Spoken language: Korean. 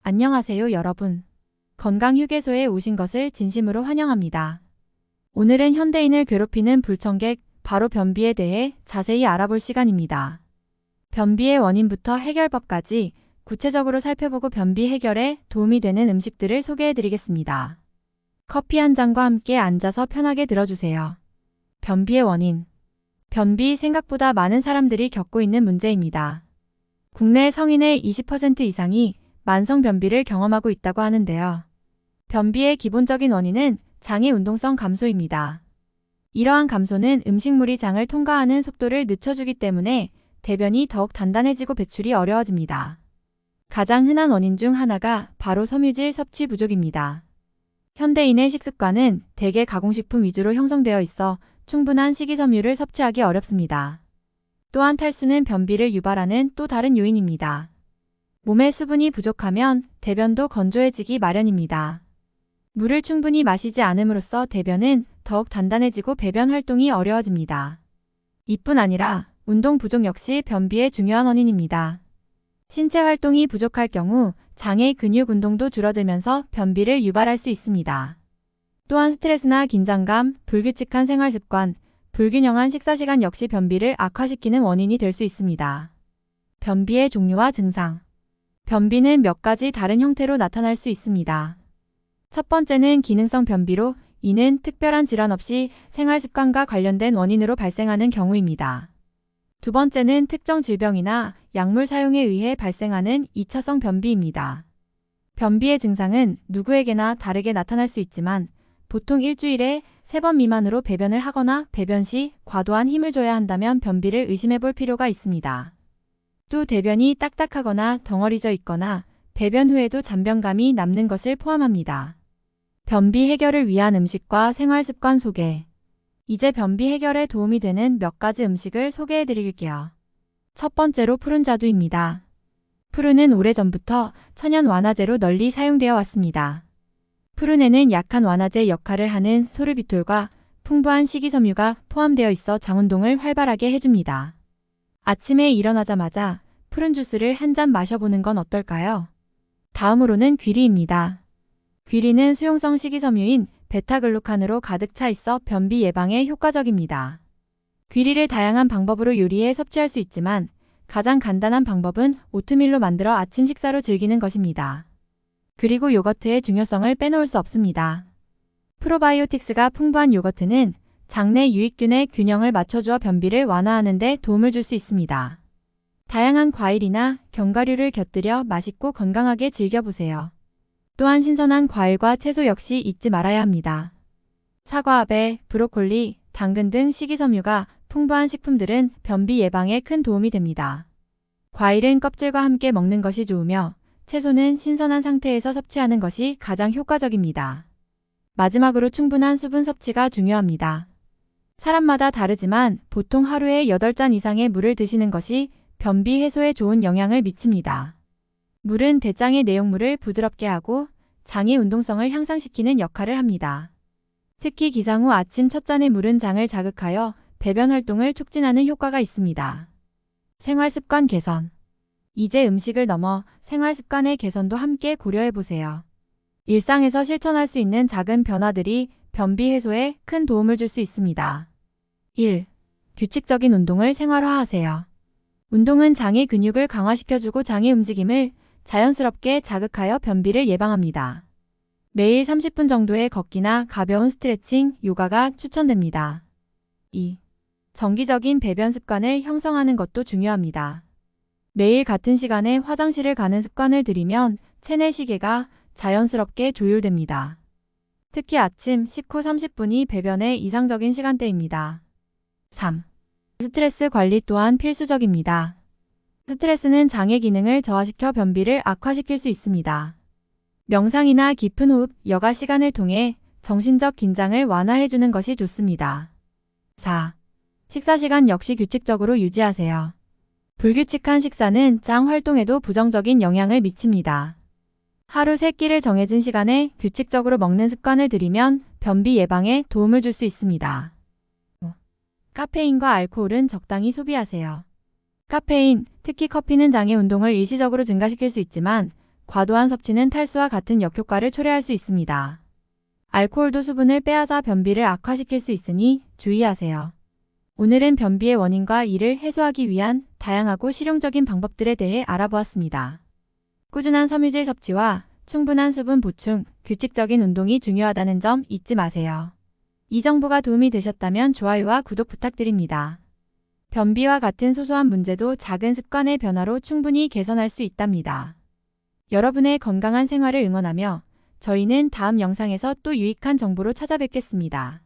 안녕하세요, 여러분. 건강휴게소에 오신 것을 진심으로 환영합니다. 오늘은 현대인을 괴롭히는 불청객, 바로 변비에 대해 자세히 알아볼 시간입니다. 변비의 원인부터 해결법까지 구체적으로 살펴보고 변비 해결에 도움이 되는 음식들을 소개해드리겠습니다. 커피 한 잔과 함께 앉아서 편하게 들어주세요. 변비의 원인. 변비 생각보다 많은 사람들이 겪고 있는 문제입니다. 국내 성인의 20% 이상이 만성 변비를 경험하고 있다고 하는데요. 변비의 기본적인 원인은 장의 운동성 감소입니다. 이러한 감소는 음식물이 장을 통과하는 속도를 늦춰주기 때문에 대변이 더욱 단단해지고 배출이 어려워집니다. 가장 흔한 원인 중 하나가 바로 섬유질 섭취 부족입니다. 현대인의 식습관은 대개 가공식품 위주로 형성되어 있어 충분한 식이섬유를 섭취하기 어렵습니다. 또한 탈수는 변비를 유발하는 또 다른 요인입니다. 몸에 수분이 부족하면 대변도 건조해지기 마련입니다. 물을 충분히 마시지 않음으로써 대변은 더욱 단단해지고 배변 활동이 어려워집니다. 이뿐 아니라 운동 부족 역시 변비의 중요한 원인입니다. 신체 활동이 부족할 경우 장의 근육 운동도 줄어들면서 변비를 유발할 수 있습니다. 또한 스트레스나 긴장감, 불규칙한 생활 습관, 불균형한 식사 시간 역시 변비를 악화시키는 원인이 될 수 있습니다. 변비의 종류와 증상. 변비는 몇 가지 다른 형태로 나타날 수 있습니다. 첫 번째는 기능성 변비로, 이는 특별한 질환 없이 생활 습관과 관련된 원인으로 발생하는 경우입니다. 두 번째는 특정 질병이나 약물 사용에 의해 발생하는 2차성 변비입니다. 변비의 증상은 누구에게나 다르게 나타날 수 있지만 보통 일주일에 3번 미만으로 배변을 하거나 배변 시 과도한 힘을 줘야 한다면 변비를 의심해 볼 필요가 있습니다. 또 대변이 딱딱하거나 덩어리져 있거나 배변 후에도 잔변감이 남는 것을 포함합니다. 변비 해결을 위한 음식과 생활 습관 소개. 이제 변비 해결에 도움이 되는 몇 가지 음식을 소개해 드릴게요. 첫 번째로 푸른 자두입니다. 푸른은 오래전부터 천연 완화제로 널리 사용되어 왔습니다. 푸른에는 약한 완화제 역할을 하는 소르비톨과 풍부한 식이섬유가 포함되어 있어 장 운동을 활발하게 해줍니다. 아침에 일어나자마자 푸른 주스를 한 잔 마셔보는 건 어떨까요? 다음으로는 귀리입니다. 귀리는 수용성 식이섬유인 베타글루칸으로 가득 차 있어 변비 예방에 효과적입니다. 귀리를 다양한 방법으로 요리해 섭취할 수 있지만 가장 간단한 방법은 오트밀로 만들어 아침 식사로 즐기는 것입니다. 그리고 요거트의 중요성을 빼놓을 수 없습니다. 프로바이오틱스가 풍부한 요거트는 장내 유익균의 균형을 맞춰주어 변비를 완화하는 데 도움을 줄 수 있습니다. 다양한 과일이나 견과류를 곁들여 맛있고 건강하게 즐겨보세요. 또한 신선한 과일과 채소 역시 잊지 말아야 합니다. 사과, 배, 브로콜리, 당근 등 식이섬유가 풍부한 식품들은 변비 예방에 큰 도움이 됩니다. 과일은 껍질과 함께 먹는 것이 좋으며 채소는 신선한 상태에서 섭취하는 것이 가장 효과적입니다. 마지막으로 충분한 수분 섭취가 중요합니다. 사람마다 다르지만 보통 하루에 8잔 이상의 물을 드시는 것이 변비 해소에 좋은 영향을 미칩니다. 물은 대장의 내용물을 부드럽게 하고 장의 운동성을 향상시키는 역할을 합니다. 특히 기상 후 아침 첫 잔의 물은 장을 자극하여 배변 활동을 촉진하는 효과가 있습니다. 생활습관 개선. 이제 음식을 넘어 생활습관의 개선도 함께 고려해보세요. 일상에서 실천할 수 있는 작은 변화들이 변비 해소에 큰 도움을 줄 수 있습니다. 1. 규칙적인 운동을 생활화하세요. 운동은 장의 근육을 강화시켜주고 장의 움직임을 자연스럽게 자극하여 변비를 예방합니다. 매일 30분 정도의 걷기나 가벼운 스트레칭, 요가가 추천됩니다. 2. 정기적인 배변 습관을 형성하는 것도 중요합니다. 매일 같은 시간에 화장실을 가는 습관을 들이면 체내 시계가 자연스럽게 조율됩니다. 특히 아침 식후 30분이 배변의 이상적인 시간대입니다. 3. 스트레스 관리 또한 필수적입니다. 스트레스는 장의 기능을 저하시켜 변비를 악화시킬 수 있습니다. 명상이나 깊은 호흡, 여가 시간을 통해 정신적 긴장을 완화해주는 것이 좋습니다. 4. 식사 시간 역시 규칙적으로 유지하세요. 불규칙한 식사는 장 활동에도 부정적인 영향을 미칩니다. 하루 3끼를 정해진 시간에 규칙적으로 먹는 습관을 들이면 변비 예방에 도움을 줄 수 있습니다. 카페인과 알코올은 적당히 소비하세요. 카페인, 특히 커피는 장의 운동을 일시적으로 증가시킬 수 있지만 과도한 섭취는 탈수와 같은 역효과를 초래할 수 있습니다. 알코올도 수분을 빼앗아 변비를 악화시킬 수 있으니 주의하세요. 오늘은 변비의 원인과 이를 해소하기 위한 다양하고 실용적인 방법들에 대해 알아보았습니다. 꾸준한 섬유질 섭취와 충분한 수분 보충, 규칙적인 운동이 중요하다는 점 잊지 마세요. 이 정보가 도움이 되셨다면 좋아요와 구독 부탁드립니다. 변비와 같은 소소한 문제도 작은 습관의 변화로 충분히 개선할 수 있답니다. 여러분의 건강한 생활을 응원하며 저희는 다음 영상에서 또 유익한 정보로 찾아뵙겠습니다.